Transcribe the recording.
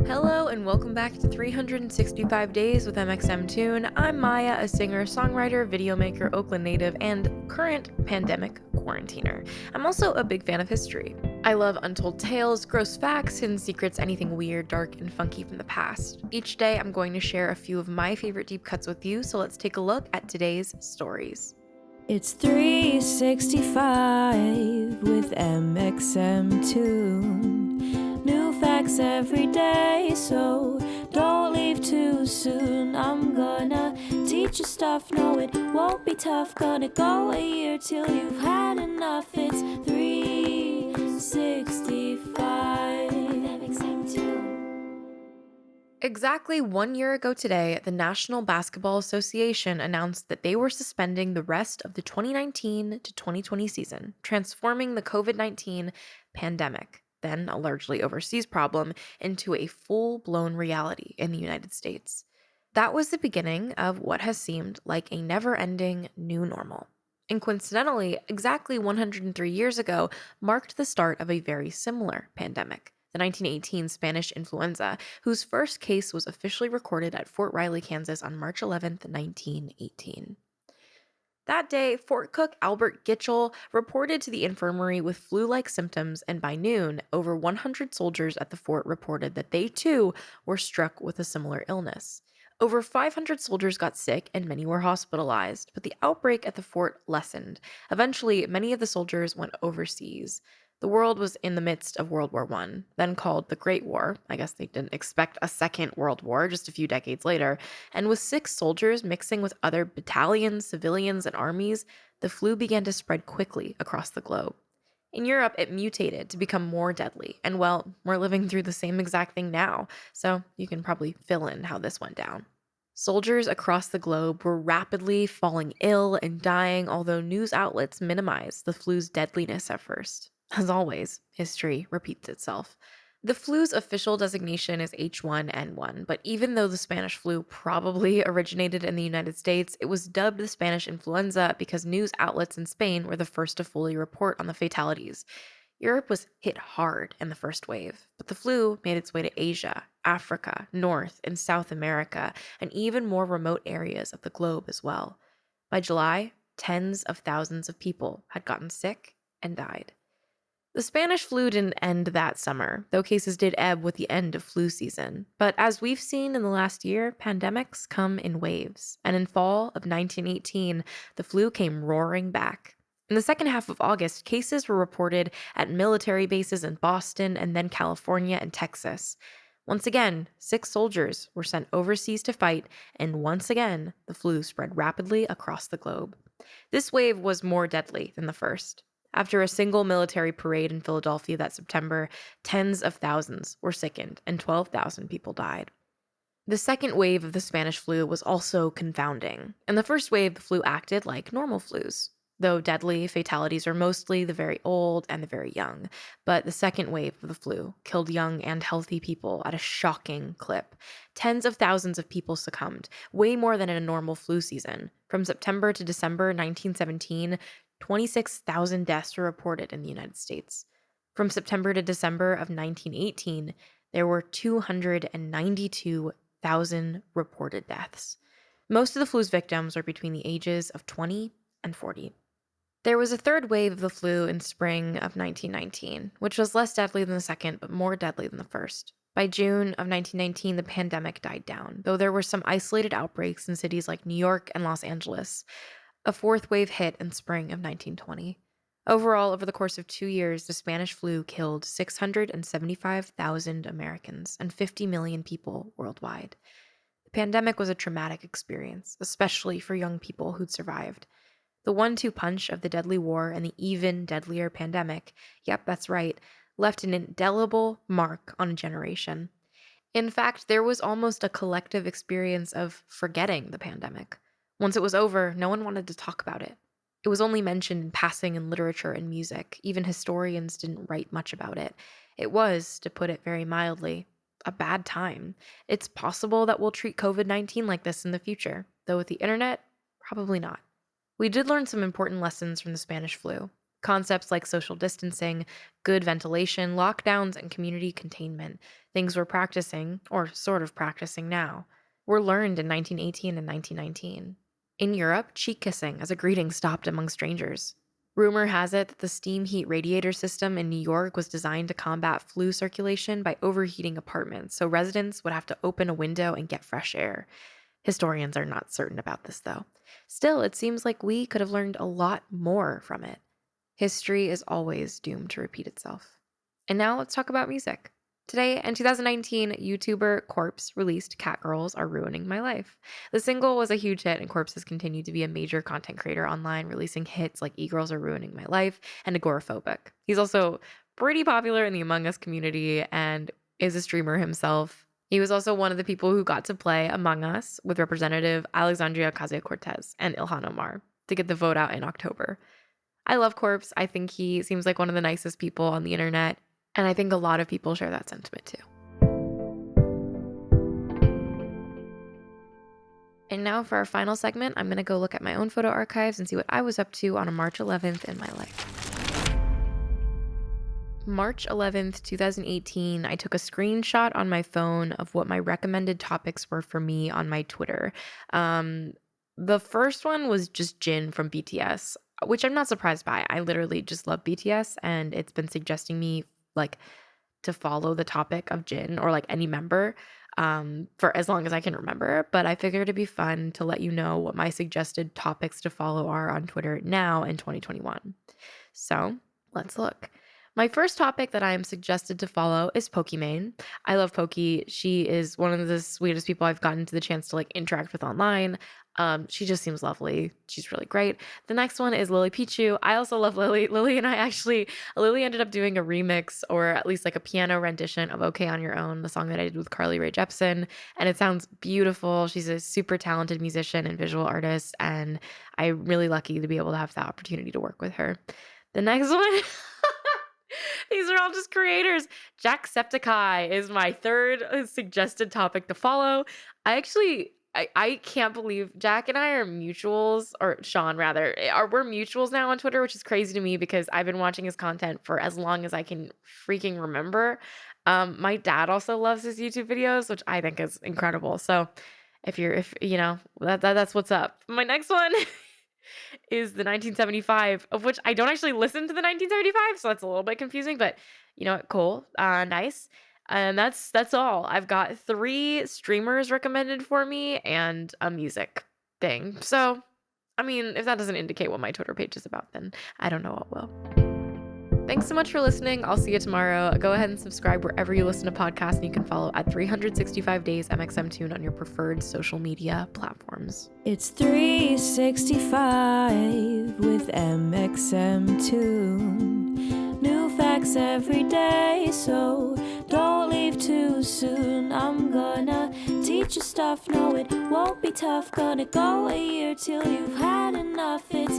Hello and welcome back to 365 Days with mxmtoon. I'm Maia, a singer, songwriter, videomaker, Oakland native, and current pandemic quarantiner. I'm also a big fan of history. I love untold tales, gross facts, hidden secrets, anything weird, dark, and funky from the past. Each day I'm going to share a few of my favorite deep cuts with you, so let's take a look at today's stories. It's 365 with mxmtoon. New facts every day, so don't leave too soon. I'm gonna teach you stuff, no it won't be tough. Gonna go a year till you've had enough. It's 365 mxmtoon. Exactly 1 year ago today, the National Basketball Association announced that they were suspending the rest of the 2019 to 2020 season, transforming the COVID-19 pandemic, then a largely overseas problem, into a full-blown reality in the United States. That was the beginning of what has seemed like a never-ending new normal. And coincidentally, exactly 103 years ago marked the start of a very similar pandemic, the 1918 Spanish Influenza, whose first case was officially recorded at Fort Riley, Kansas on March 11, 1918. That day, Fort Cook Albert Gitchell reported to the infirmary with flu-like symptoms, and by noon, over 100 soldiers at the fort reported that they too were struck with a similar illness. Over 500 soldiers got sick and many were hospitalized, but the outbreak at the fort lessened. Eventually, many of the soldiers went overseas. The world was in the midst of World War I, then called the Great War. I guess they didn't expect a second World War just a few decades later. And with sick soldiers mixing with other battalions, civilians, and armies, the flu began to spread quickly across the globe. In Europe, it mutated to become more deadly, and well, we're living through the same exact thing now, so you can probably fill in how this went down. Soldiers across the globe were rapidly falling ill and dying, although news outlets minimized the flu's deadliness at first. As always, history repeats itself. The flu's official designation is H1N1, but even though the Spanish flu probably originated in the United States, it was dubbed the Spanish influenza because news outlets in Spain were the first to fully report on the fatalities. Europe was hit hard in the first wave, but the flu made its way to Asia, Africa, North and South America, and even more remote areas of the globe as well. By July, tens of thousands of people had gotten sick and died. The Spanish flu didn't end that summer, though cases did ebb with the end of flu season. But as we've seen in the last year, pandemics come in waves. And in fall of 1918, the flu came roaring back. In the second half of August, cases were reported at military bases in Boston and then California and Texas. Once again, 6 soldiers were sent overseas to fight, and once again, the flu spread rapidly across the globe. This wave was more deadly than the first. After a single military parade in Philadelphia that September, tens of thousands were sickened and 12,000 people died. The second wave of the Spanish flu was also confounding. In the first wave, the flu acted like normal flus. Though deadly, fatalities are mostly the very old and the very young. But the second wave of the flu killed young and healthy people at a shocking clip. Tens of thousands of people succumbed, way more than in a normal flu season. From September to December 1917, 26,000 deaths were reported in the United States. From September to December of 1918, there were 292,000 reported deaths. Most of the flu's victims are between the ages of 20 and 40. There was a third wave of the flu in spring of 1919, which was less deadly than the second, but more deadly than the first. By June of 1919, the pandemic died down, though there were some isolated outbreaks in cities like New York and Los Angeles. A fourth wave hit in spring of 1920. Overall, over the course of 2 years, the Spanish flu killed 675,000 Americans and 50 million people worldwide. The pandemic was a traumatic experience, especially for young people who'd survived. The 1-2 punch of the deadly war and the even deadlier pandemic, yep, that's right, left an indelible mark on a generation. In fact, there was almost a collective experience of forgetting the pandemic. Once it was over, no one wanted to talk about it. It was only mentioned in passing in literature and music. Even historians didn't write much about it. It was, to put it very mildly, a bad time. It's possible that we'll treat COVID-19 like this in the future, though with the internet, probably not. We did learn some important lessons from the Spanish flu. Concepts like social distancing, good ventilation, lockdowns, and community containment, things we're practicing, or sort of practicing now, were learned in 1918 and 1919. In Europe, cheek kissing as a greeting stopped among strangers. Rumor has it that the steam heat radiator system in New York was designed to combat flu circulation by overheating apartments, so residents would have to open a window and get fresh air. Historians are not certain about this, though. Still, it seems like we could have learned a lot more from it. History is always doomed to repeat itself. And now let's talk about music. Today, in 2019, YouTuber Corpse released Catgirls Are Ruining My Life. The single was a huge hit, and Corpse has continued to be a major content creator online, releasing hits like E-Girls Are Ruining My Life and Agoraphobic. He's also pretty popular in the Among Us community and is a streamer himself. He was also one of the people who got to play Among Us with Representative Alexandria Ocasio-Cortez and Ilhan Omar to get the vote out in October. I love Corpse. I think he seems like one of the nicest people on the internet, and I think a lot of people share that sentiment too. And now for our final segment, I'm going to go look at my own photo archives and see what I was up to on a March 11th in my life. March 11th, 2018, I took a screenshot on my phone of what my recommended topics were for me on my Twitter. The first one was just Jin from BTS, which I'm not surprised by. I literally just love BTS, and it's been suggesting me like to follow the topic of Jin or like any member for as long as I can remember. But I figured it'd be fun to let you know what my suggested topics to follow are on Twitter now in 2021. So let's look. My first topic that I am suggested to follow is Pokimane. I love Poki. She is one of the sweetest people I've gotten to the chance to like interact with online. She just seems lovely. She's really great. The next one is Lily Pichu. I also love Lily. Lily ended up doing a remix, or at least like a piano rendition of Okay on Your Own, the song that I did with Carly Rae Jepsen. And it sounds beautiful. She's a super talented musician and visual artist. And I'm really lucky to be able to have the opportunity to work with her. The next one, these are all just creators. Jacksepticeye is my third suggested topic to follow. I can't believe Jack and I are mutuals, or Sean rather, we're mutuals now on Twitter, which is crazy to me because I've been watching his content for as long as I can freaking remember. My dad also loves his YouTube videos, which I think is incredible. So if you know, that's what's up. My next one is the 1975, of which I don't actually listen to the 1975, so that's a little bit confusing, but you know what, cool, nice. And that's all. I've got 3 streamers recommended for me and a music thing. So, I mean, if that doesn't indicate what my Twitter page is about, then I don't know what will. Thanks so much for listening. I'll see you tomorrow. Go ahead and subscribe wherever you listen to podcasts, and you can follow at 365 Days mxmtoon on your preferred social media platforms. It's 365 with mxmtoon. New facts every day, so don't leave too soon. I'm gonna teach you stuff, no it won't be tough. Gonna go a year till you've had enough. It's